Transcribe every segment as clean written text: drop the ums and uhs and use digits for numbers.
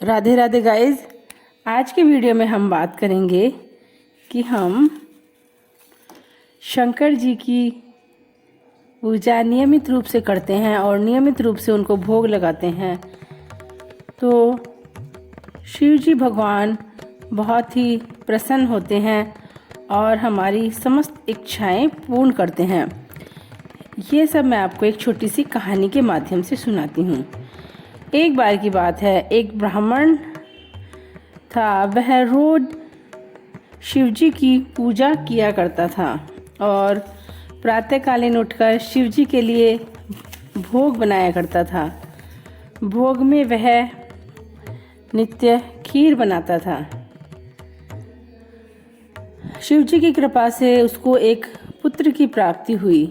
Radhe Radhe guys. आज की video में हम बात करेंगे कि हम शंकर जी की पूजा नियमित रूप से करते हैं और नियमित रूप से उनको भोग लगाते हैं तो शिव जी भगवान बहुत ही प्रसन्न होते हैं और हमारी समस्त इच्छाएं पूर्ण करते हैं। ये सब मैं आपको एक छोटी सी कहानी के माध्यम से सुनाती हूँ। एक बार की बात है, एक ब्राह्मण था। वह रोज शिव जी की पूजा किया करता था और प्रातःकालीन उठकर शिव जी के लिए भोग बनाया करता था। भोग में वह नित्य खीर बनाता था। शिव जी की कृपा से उसको एक पुत्र की प्राप्ति हुई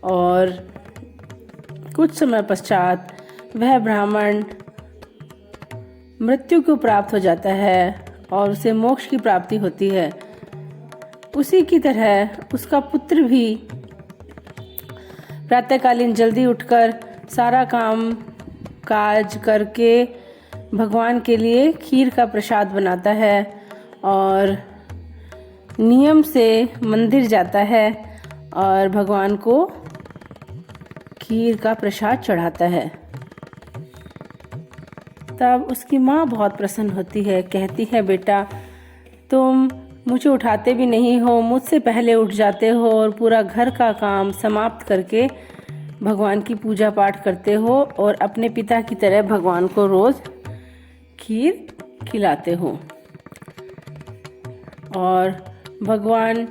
और कुछ समय पश्चात वह ब्राह्मण मृत्यु को प्राप्त हो जाता है और उसे मोक्ष की प्राप्ति होती है। उसी की तरह उसका पुत्र भी प्रातःकालीन जल्दी उठकर सारा काम काज करके भगवान के लिए खीर का प्रसाद बनाता है और नियम से मंदिर जाता है और भगवान को खीर का प्रसाद चढ़ाता है। तब उसकी माँ बहुत प्रसन्न होती है, कहती है, बेटा तुम मुझे उठाते भी नहीं हो, मुझसे पहले उठ जाते हो और पूरा घर का काम समाप्त करके भगवान की पूजा पाठ करते हो और अपने पिता की तरह भगवान को रोज़ खीर खिलाते हो। और भगवान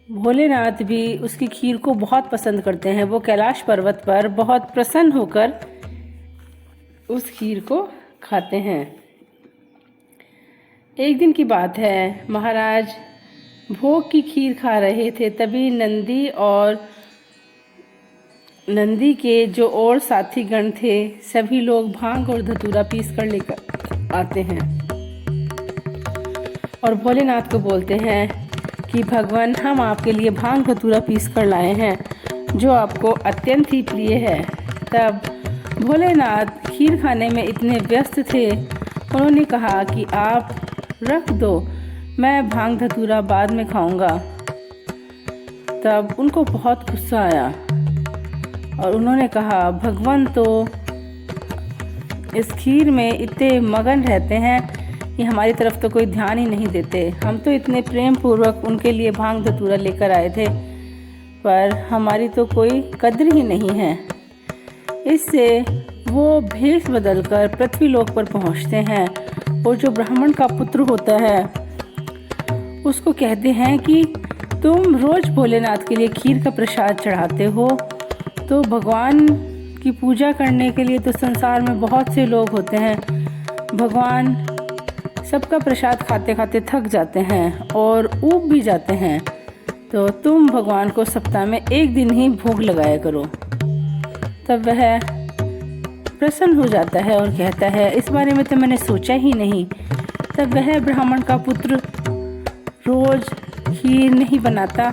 भोलेनाथ भी उसकी खीर को बहुत पसंद करते हैं। वो कैलाश पर्वत पर बहुत प्रसन्न होकर उस खीर को खाते हैं। एक दिन की बात है, महाराज भोग की खीर खा रहे थे। तभी नंदी के जो और साथी गण थे, सभी लोग भांग और धतूरा पीस कर लेकर आते हैं और भोलेनाथ को बोलते हैं कि भगवान, हम आपके लिए भांग धतूरा पीस कर लाए हैं जो आपको अत्यंत ही प्रिय है। तब भोलेनाथ खीर खाने में इतने व्यस्त थे, उन्होंने कहा कि आप रख दो, मैं भांग धतूरा बाद में खाऊंगा। तब उनको बहुत गुस्सा आया और उन्होंने कहा, भगवान तो इस खीर में इतने मगन रहते हैं कि हमारी तरफ तो कोई ध्यान ही नहीं देते। हम तो इतने प्रेम पूर्वक उनके लिए भांग धतूरा लेकर आए थे, पर हमारी तो कोई कद्र ही नहीं है। इससे वो भेष बदलकर पृथ्वीलोक पर पहुंचते हैं और जो ब्राह्मण का पुत्र होता है उसको कहते हैं कि तुम रोज भोलेनाथ के लिए खीर का प्रसाद चढ़ाते हो, तो भगवान की पूजा करने के लिए तो संसार में बहुत से लोग होते हैं। भगवान सबका प्रसाद खाते खाते थक जाते हैं और ऊब भी जाते हैं, तो तुम भगवान को सप्ताह में एक दिन ही भोग लगाया करो। तब वह प्रसन्न हो जाता है और कहता है, इस बारे में तो मैंने सोचा ही नहीं। तब वह ब्राह्मण का पुत्र रोज खीर नहीं बनाता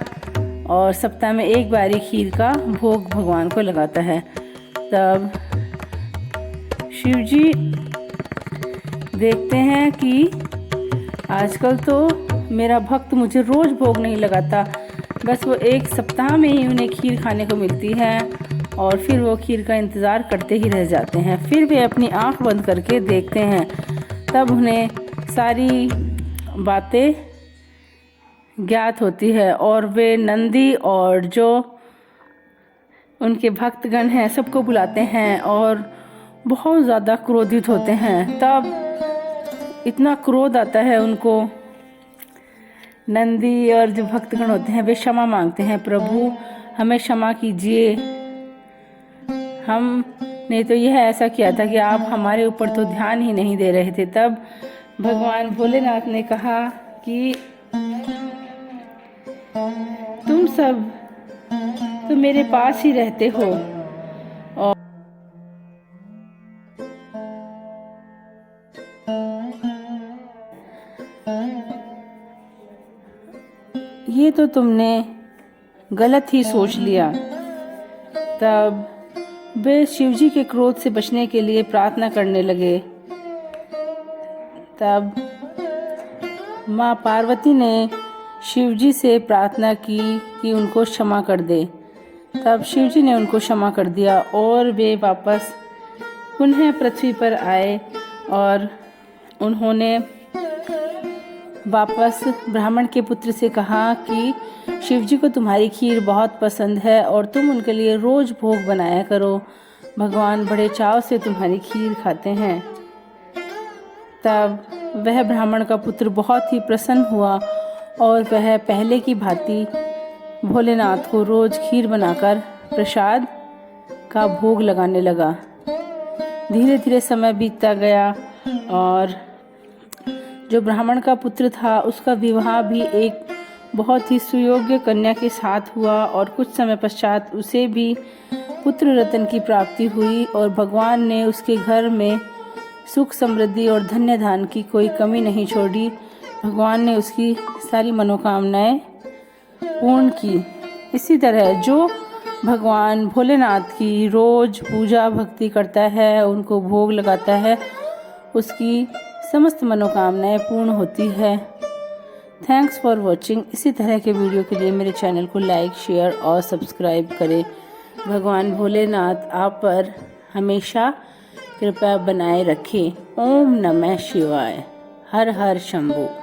और सप्ताह में एक बारी खीर का भोग भगवान को लगाता है। तब शिव जी देखते हैं कि आजकल तो मेरा भक्त मुझे रोज भोग नहीं लगाता, बस वो एक सप्ताह में ही उन्हें खीर खाने को मिलती है और फिर वो खीर का इंतज़ार करते ही रह जाते हैं। फिर वे अपनी आंख बंद करके देखते हैं, तब उन्हें सारी बातें ज्ञात होती है और वे नंदी और जो उनके भक्तगण हैं सबको बुलाते हैं और बहुत ज़्यादा क्रोधित होते हैं। तब इतना क्रोध आता है उनको, नंदी और जो भक्तगण होते हैं वे क्षमा मांगते हैं, प्रभु हमें क्षमा कीजिए, हमने तो यह ऐसा किया था कि आप हमारे ऊपर तो ध्यान ही नहीं दे रहे थे। तब भगवान भोलेनाथ ने कहा कि तुम सब तो मेरे पास ही रहते हो और ये तो तुमने गलत ही सोच लिया। तब वे शिवजी के क्रोध से बचने के लिए प्रार्थना करने लगे। तब माँ पार्वती ने शिवजी से प्रार्थना की कि उनको क्षमा कर दे। तब शिवजी ने उनको क्षमा कर दिया और वे वापस पुनः पृथ्वी पर आए और उन्होंने वापस ब्राह्मण के पुत्र से कहा कि शिवजी को तुम्हारी खीर बहुत पसंद है और तुम उनके लिए रोज़ भोग बनाया करो। भगवान बड़े चाव से तुम्हारी खीर खाते हैं। तब वह ब्राह्मण का पुत्र बहुत ही प्रसन्न हुआ और वह पहले की भांति भोलेनाथ को रोज़ खीर बनाकर प्रसाद का भोग लगाने लगा। धीरे धीरे समय बीतता गया और जो ब्राह्मण का पुत्र था उसका विवाह भी एक बहुत ही सुयोग्य कन्या के साथ हुआ और कुछ समय पश्चात उसे भी पुत्र रत्न की प्राप्ति हुई और भगवान ने उसके घर में सुख समृद्धि और धन्य धान की कोई कमी नहीं छोड़ी। भगवान ने उसकी सारी मनोकामनाएं पूर्ण की। इसी तरह जो भगवान भोलेनाथ की रोज़ पूजा भक्ति करता है, उनको भोग लगाता है, उसकी समस्त मनोकामनाएं पूर्ण होती है। Thanks for watching. इसी तरह के वीडियो के लिए मेरे चैनल को लाइक, शेयर और सब्सक्राइब करें। भगवान भोलेनाथ आप पर हमेशा कृपा बनाए रखें। ओम नमः शिवाय। हर हर शंभू।